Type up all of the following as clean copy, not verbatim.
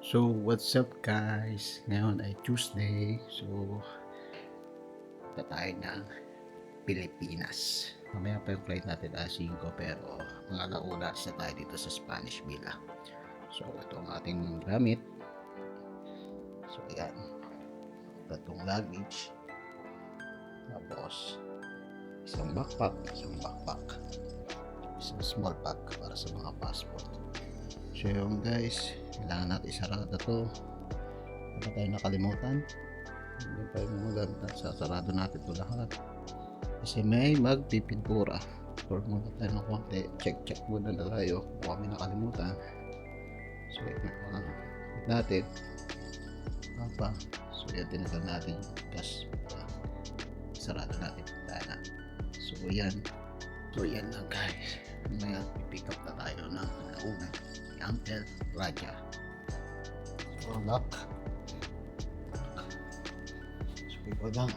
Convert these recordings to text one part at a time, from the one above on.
So, what's up guys? Ngayon ay Tuesday. So, tayo ng Pilipinas. Mamaya pa yung flight natin alas 5 pero mga alauna na tayo dito sa Spanish Villa. So, ito ang ating gamit. So, yan. Tatong luggage. Tapos, isang backpack. Isang small bag para sa mga passport. So, yung guys, kailangan natin isarado to. Ano tayo nakalimutan? Hindi pa yung mga gamit natin. Sasarado natin ito lahat. Kasi may magpipintura. Or muna tayo ng konti. Check muna na tayo kung kami nakalimutan. So, ito na natin. Apa. So, yan tinagal natin yung gas. Sarado natin. Tana. So, yan. So, yan lang guys. May pick up na tayo ng nauna. Uncle Raja. So, lock. So, iba lang.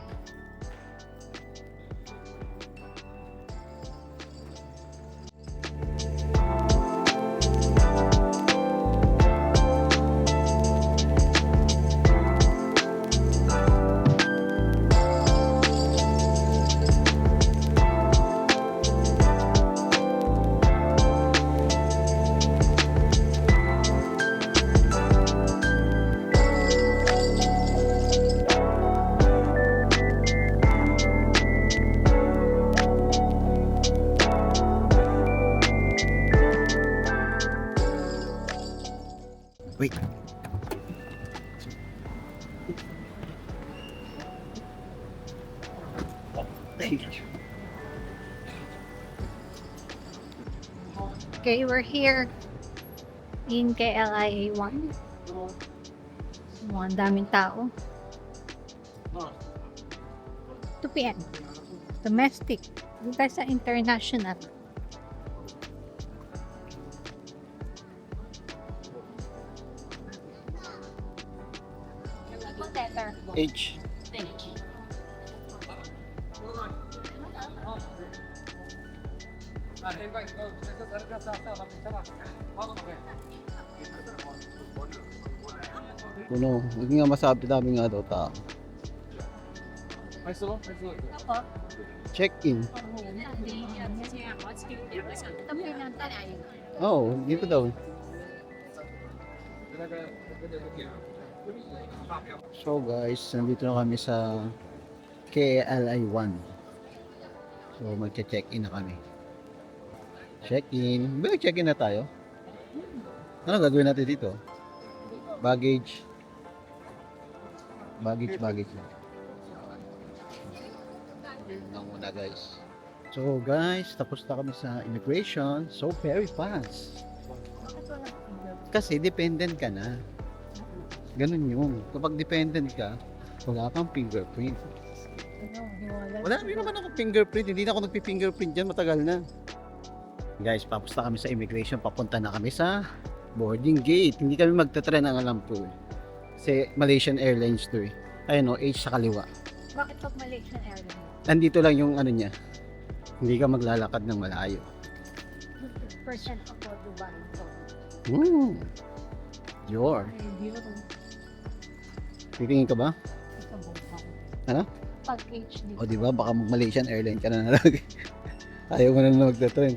Wait. Okay, we're here in KLIA 1. Ang daming tao. 2 p.m. Domestic. Dito tayo sa international. H. Puno. Hindi nga masabi namin nga daw tao. Check-in. Oo, dito daw. So guys, nandito na kami sa KLI 1. So magche-check-in na kami. Check-in. Ba check-in na tayo? Ano gagawin natin dito? Baggage. Baggage. Yun lang muna guys. So guys, tapos na kami sa immigration. So very fast. Kasi dependent ka na. Ganun yun. Kapag dependent ka, wala kang fingerprint. Wala rin naman ako fingerprint. Hindi na ako nagpi-fingerprint dyan. Matagal na. Guys, tapos na kami sa immigration. Papunta na kami sa boarding gate. Hindi kami magta-tren ang alam ko. Kasi Malaysian Airlines to eh. Ayun o, H sa kaliwa. Bakit pag Malaysian Airlines? Nandito lang yung ano niya. Hindi ka maglalakad ng malayo. 50% ako Dubai. Your. Titingin ka ba? Ano? Pag HD. O di ba baka Malaysian Airlines ka na nalang. Ayaw mo na magta-trend.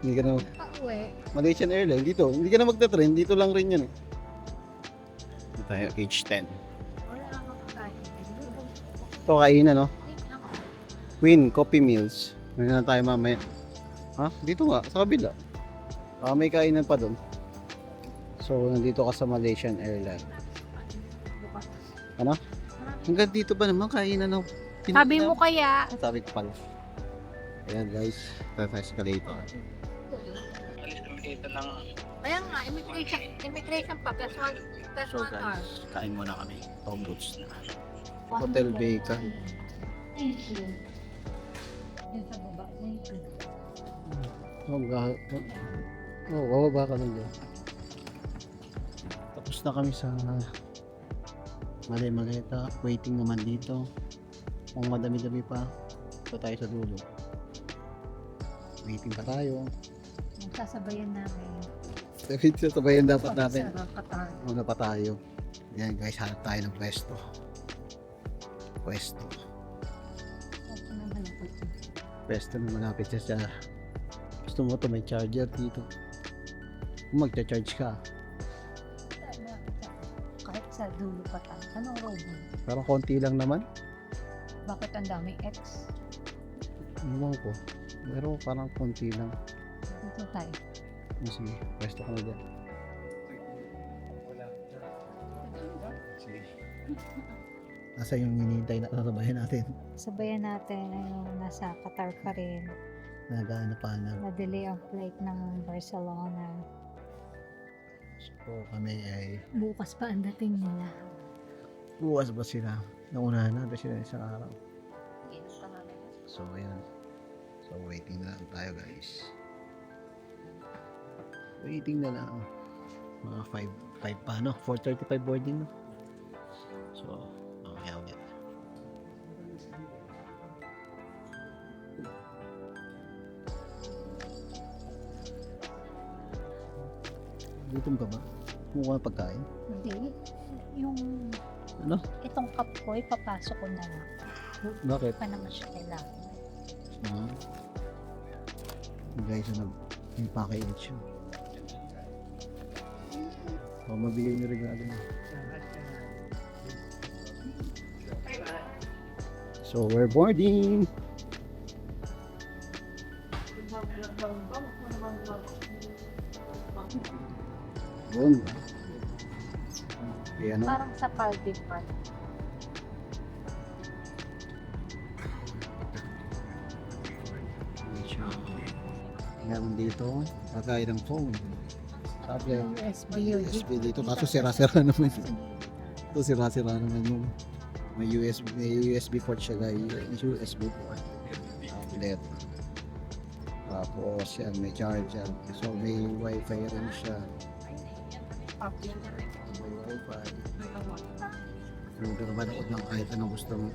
Hindi ka na Pauwi. Malaysian Airlines dito. Hindi ka na magta-trend. Dito lang rin yan. Dito tayo, H10. Wala akong kain. Ito kainan, no? Queen Coffee Mills. Ano na tayo mamaya? Ha? Dito nga, sa kabila. Baka may kainan pa doon. So, nandito ka sa Malaysian Airlines. Ano? Hanggang dito ba naman kainan, no? Sabi mo kaya. Sabi ko pala. Ayan guys, escalator. Ayan nga, immigration pa. Plus So 1 hour. guys, kain muna kami. Tom Boots na. Hotel Bacon. Yan sa baba. Bababa ka lang dyan. Tapos na kami sa Maleta. Waiting naman dito. Kung madami-dami pa, ito tayo sa dulo. Waiting pa tayo. Sasabayan namin. Video sabayan dapat natin. Sarap ka tayo. Muna pa tayo. Yan guys, hanap tayo ng pwesto. Pwesto. Ito naman ako. Pwesto na malapit siya sa... Gusto mo to may charger dito. Kung magcha-charge ka, Kahit sa dulo pa tayo. Anong road mo? parang konti lang naman. Bakit ang daming X? Ewan ko. Pero parang konti lang. Dito tayo. Sige, pwesto ka na dyan. Sige. Nasa yung hinihintay na sabayan natin. Sabayan natin yung nasa Qatar pa rin. Nagaano pa na. Na-delay ang flight ng Barcelona. So kami ay Bukas pa ang dating nila. bukas ba sila? Naunahan natin sila isang araw. So ayan. So waiting na lang tayo guys. Waiting na lang. Mga 5 pa no? 4:35 boarding no? So, mamaya ulit. Gutom ka ba? Mukha ng pagkain? Hindi. Yung Ano? itong cup ko, ipapasok ko na lang. Bakit? Pa naman siya kailangan. Guys, ano? Yung package siya. O, mabigay niyo regalo mo. So, we're boarding! Boom! Okay, ano? Parang sa Paldi pa. Meron dito, lagay ng phone. Sabi, USB USB dito, kaso sira-sira naman. Ito sira-sira naman yung may USB port siya guys, USB port. Tablet. Tapos yan, may charger. So may wifi rin siya. May wifi. Yung manood ng kahit anong gusto mo.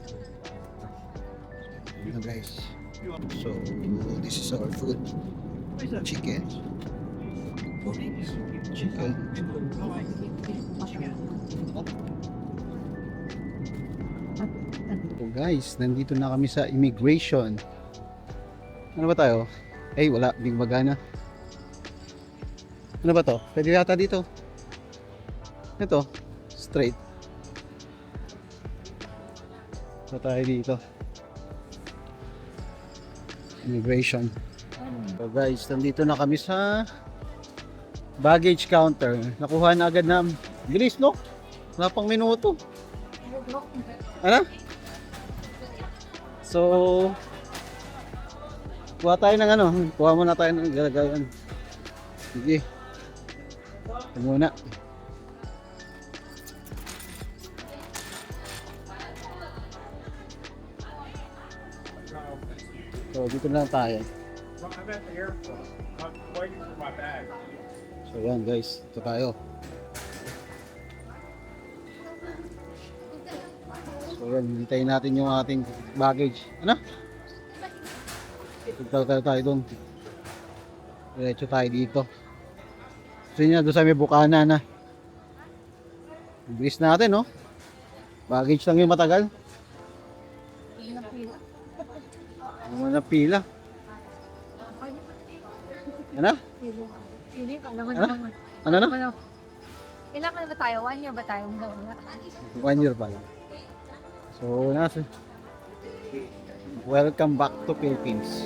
Ano guys. So this is our food. Chicken. Chicken. So guys, nandito na kami sa immigration. Ano ba tayo? Eh, wala. Big magana. Ano ba to? Pwede yata dito. Ito. Straight. Ano tayo dito? Immigration. So guys, nandito na kami sa baggage counter. Nakuha na agad na. Bilis, no? Wala pang minuto. Ano? So, kuha tayo ng ano. Kuha muna tayo ng galagayan. Sige. Ito muna. So, dito na lang tayo. I'm at the airport. I'm waiting for my bag. So, yan guys. Ito tayo. So, yan. Hintayin natin yung ating baggage. Ano? Punta tayo doon. Diretso tayo dito. So, yun doon sa may bukana na. Bilis natin, no? Baggage lang yung matagal. Naman na pila. Ano? Pili ka naman Ano? naman. Ano na? Ano? Ilan ka na ba tayo? 1 year ba tayo? 1 year pa lang. So, nasa. Welcome back to Philippines.